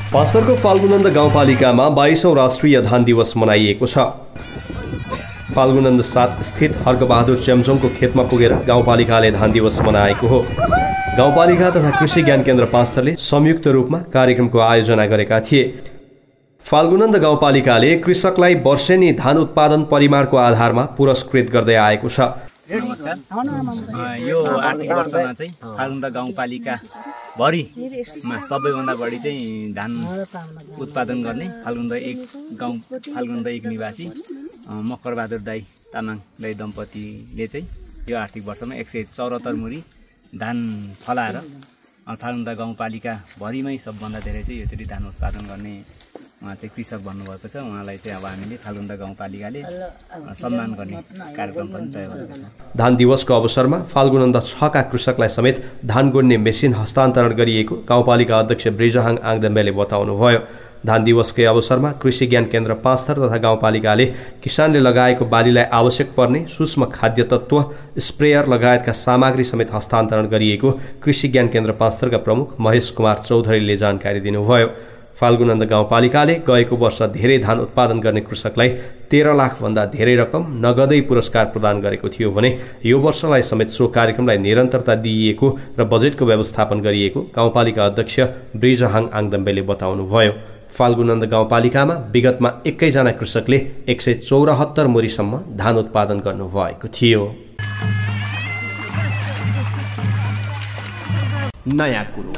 पाँचथरको फाल्गुनन्द गाउँपालिकामा 22औं राष्ट्रिय धान दिवस मनाइएको छ। फाल्गुनन्द 7 स्थित हर्कबहादुर चेम्जोङको खेतमा पुगेर गाउँपालिकाले धान दिवस मनाएको हो। गाउँपालिका तथा कृषि ज्ञान केन्द्र पाँचथरले संयुक्त रूपमा कार्यक्रमको आयोजना गरेका थिए। फाल्गुनन्द गाउँपालिकाले कृषकलाई वर्षेनी धान उत्पादन परिमाणको आधारमा पुरस्कृत गर्दै आएको छ। नमस्कार, यो आर्थिक वर्षमा चाहिँ फाल्गुनन्द गाउँपालिका भरिमा सबैभन्दा बढी चाहिँ धान उत्पादन गर्ने फाल्गुनन्द 1 निवासी मकरबहादुर दाई तामाङ दाई दम्पतिले चाहिँ यो आर्थिक वर्षमा 174 मुरी धान फलाएर फाल्गुनन्द गाउँपालिका भरिमै सबभन्दा धेरै चाहिँ यसरी धान उत्पादन गर्ने उहाँ चाहिँ कृषक भन्नुभएको छ। उहाँलाई चाहिँ अब हामीले फाल्गुनन्द गाउँपालिकाले सम्मान गर्ने कार्यक्रम पनि तय गरेको छ। धान दिवसको अवसरमा फाल्गुनन्द 6 का कृषकलाई समेत धान गोड्ने मेसिन हस्तान्तरण गरिएको गाउँपालिका अध्यक्ष ब्रिजहाङ आङदेम्बेले बताउनुभयो। धान दिवसकै अवसरमा कृषि ज्ञान केन्द्र पाँचथर तथा गाउँपालिकाले किसानले लगाएको बालीलाई आवश्यक पर्ने सूक्ष्म खाद्य तत्त्व, स्प्रेयर लगायतका सामग्री समेत हस्तान्तरण गरिएको कृषि ज्ञान केन्द्र पाँचथरका प्रमुख महेश कुमार चौधरीले जानकारी दिनुभयो। फाल्गुनन्द गाउँपालिकाले गएको वर्ष धेरै धान उत्पादन गर्ने कृषकलाई 13 लाख भन्दा धेरै रकम नगदै पुरस्कार प्रदान गरेको थियो भने यो वर्षलाई समेत सो कार्यक्रमलाई निरन्तरता दिइएको र बजेटको व्यवस्थापन गरिएको गाउँपालिका अध्यक्ष ब्रिजहाङ आङदेम्बेले बताउनुभयो। फाल्गुनन्द गाउँपालिकामा विगतमा एकैजना कृषकले 174 मुरीसम्म धान उत्पादन गर्नुभएको थियो। नयाँ कुरो